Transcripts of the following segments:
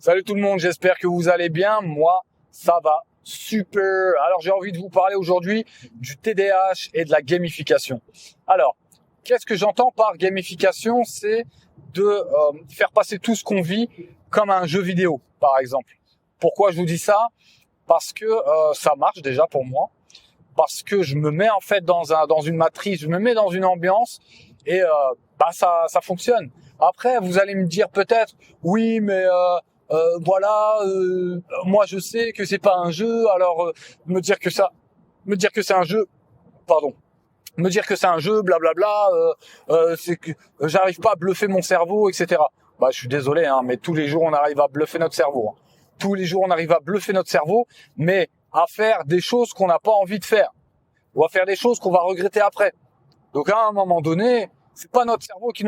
Salut tout le monde, j'espère que vous allez bien. Moi, ça va super. Alors, j'ai envie de vous parler aujourd'hui du TDAH et de la gamification. Alors, qu'est-ce que j'entends par gamification? C'est de faire passer tout ce qu'on vit comme un jeu vidéo, par exemple. Pourquoi je vous dis ça? Parce que ça marche déjà pour moi. Parce que je me mets en fait dans une matrice, je me mets dans une ambiance et ça fonctionne. Après, vous allez me dire peut-être, oui, mais moi je sais que c'est pas un jeu, alors me dire que c'est un jeu, pardon, me dire que c'est un jeu, blablabla, c'est que j'arrive pas à bluffer mon cerveau, etc. Bah, je suis désolé, hein, mais tous les jours on arrive à bluffer notre cerveau. Hein. Tous les jours on arrive à bluffer notre cerveau, mais à faire des choses qu'on n'a pas envie de faire, ou à faire des choses qu'on va regretter après. Donc à un moment donné, c'est pas notre cerveau qui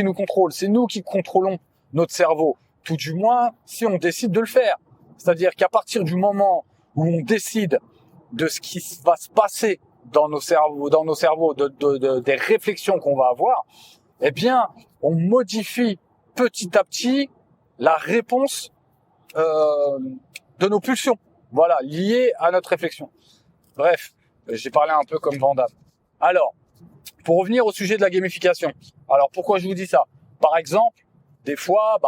nous contrôle, c'est nous qui contrôlons notre cerveau. Tout du moins, si on décide de le faire. C'est-à-dire qu'à partir du moment où on décide de ce qui va se passer dans nos cerveaux, des réflexions qu'on va avoir, eh bien, on modifie petit à petit la réponse de nos pulsions. Voilà, liées à notre réflexion. Bref, j'ai parlé un peu comme Van Damme. Alors, pour revenir au sujet de la gamification. Alors, pourquoi je vous dis ça? Par exemple, des fois,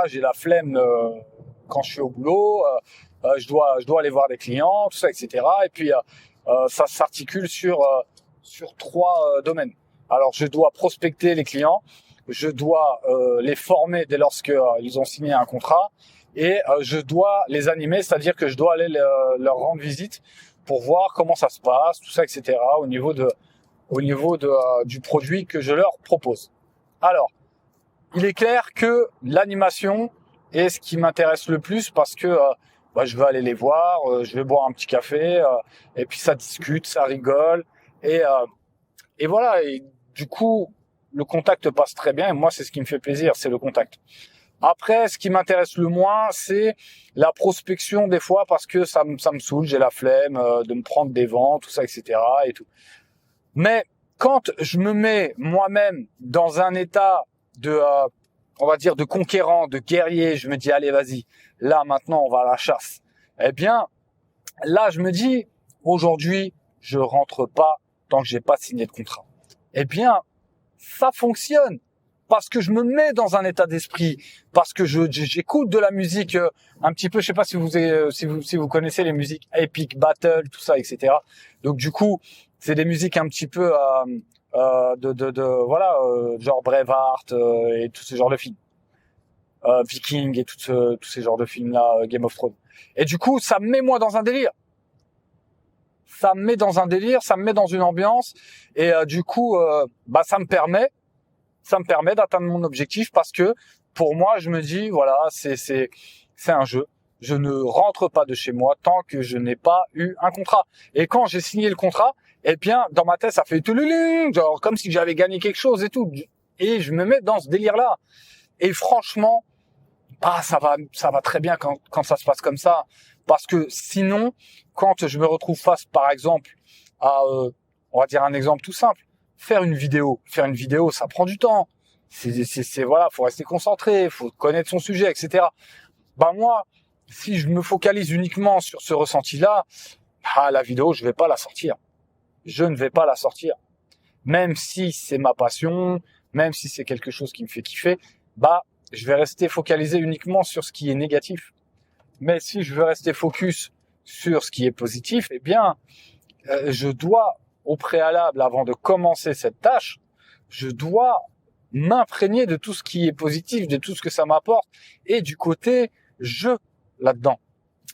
j'ai la flemme quand je suis au boulot, je dois aller voir des clients, tout ça, etc. Et puis, ça s'articule sur 3 domaines. Alors, je dois prospecter les clients, je dois les former dès lorsqu'ils ont signé un contrat, et je dois les animer, c'est-à-dire que je dois aller leur rendre visite pour voir comment ça se passe, tout ça, etc. au niveau du produit que je leur propose. Alors, il est clair que l'animation est ce qui m'intéresse le plus parce que je vais aller les voir, je vais boire un petit café, et puis ça discute, ça rigole, et voilà. Et du coup, le contact passe très bien, et moi, c'est ce qui me fait plaisir, c'est le contact. Après, ce qui m'intéresse le moins, c'est la prospection des fois parce que ça me saoule, j'ai la flemme de me prendre des vents, tout ça, etc. et tout. Mais quand je me mets moi-même dans un état de conquérant, de guerrier, je me dis allez vas-y, là maintenant on va à la chasse. Eh bien, là je me dis aujourd'hui je rentre pas tant que j'ai pas signé de contrat. Eh bien, ça fonctionne parce que je me mets dans un état d'esprit, parce que j'écoute de la musique un petit peu, je sais pas si vous connaissez les musiques Epic Battle, tout ça, etc. Donc du coup, c'est des musiques un petit peu genre Braveheart et tout ce genre de films, Viking et tous ces genres de films là, Game of Thrones. Et du coup, ça me met moi dans un délire. Ça me met dans une ambiance, et du coup, ça me permet d'atteindre mon objectif parce que pour moi, je me dis voilà, c'est un jeu. Je ne rentre pas de chez moi tant que je n'ai pas eu un contrat. Et quand j'ai signé le contrat, eh bien, dans ma tête, ça fait genre comme si j'avais gagné quelque chose et tout. Et je me mets dans ce délire-là. Et franchement, ça va très bien quand ça se passe comme ça. Parce que sinon, quand je me retrouve face, par exemple, à, on va dire un exemple tout simple, faire une vidéo, ça prend du temps. Faut rester concentré, faut connaître son sujet, etc. Moi, si je me focalise uniquement sur ce ressenti-là, la vidéo, je ne vais pas la sortir. Même si c'est ma passion, même si c'est quelque chose qui me fait kiffer, je vais rester focalisé uniquement sur ce qui est négatif. Mais si je veux rester focus sur ce qui est positif, eh bien, je dois, au préalable, avant de commencer cette tâche, je dois m'imprégner de tout ce qui est positif, de tout ce que ça m'apporte, et du côté jeu là-dedans.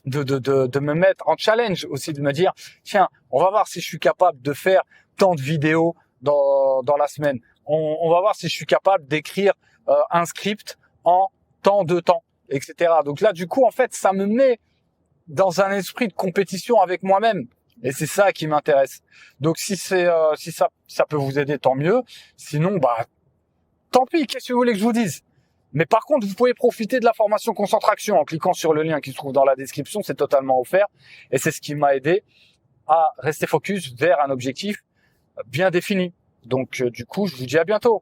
De me mettre en challenge aussi, de me dire, tiens, on va voir si je suis capable de faire tant de vidéos dans la semaine. On va voir si je suis capable d'écrire un script en tant de temps, etc. Donc là, du coup, en fait, ça me met dans un esprit de compétition avec moi-même. Et c'est ça qui m'intéresse. Donc si ça peut vous aider, tant mieux. Sinon, tant pis, qu'est-ce que vous voulez que je vous dise? Mais par contre, vous pouvez profiter de la formation Concentraction en cliquant sur le lien qui se trouve dans la description, c'est totalement offert. Et c'est ce qui m'a aidé à rester focus vers un objectif bien défini. Donc du coup, je vous dis à bientôt.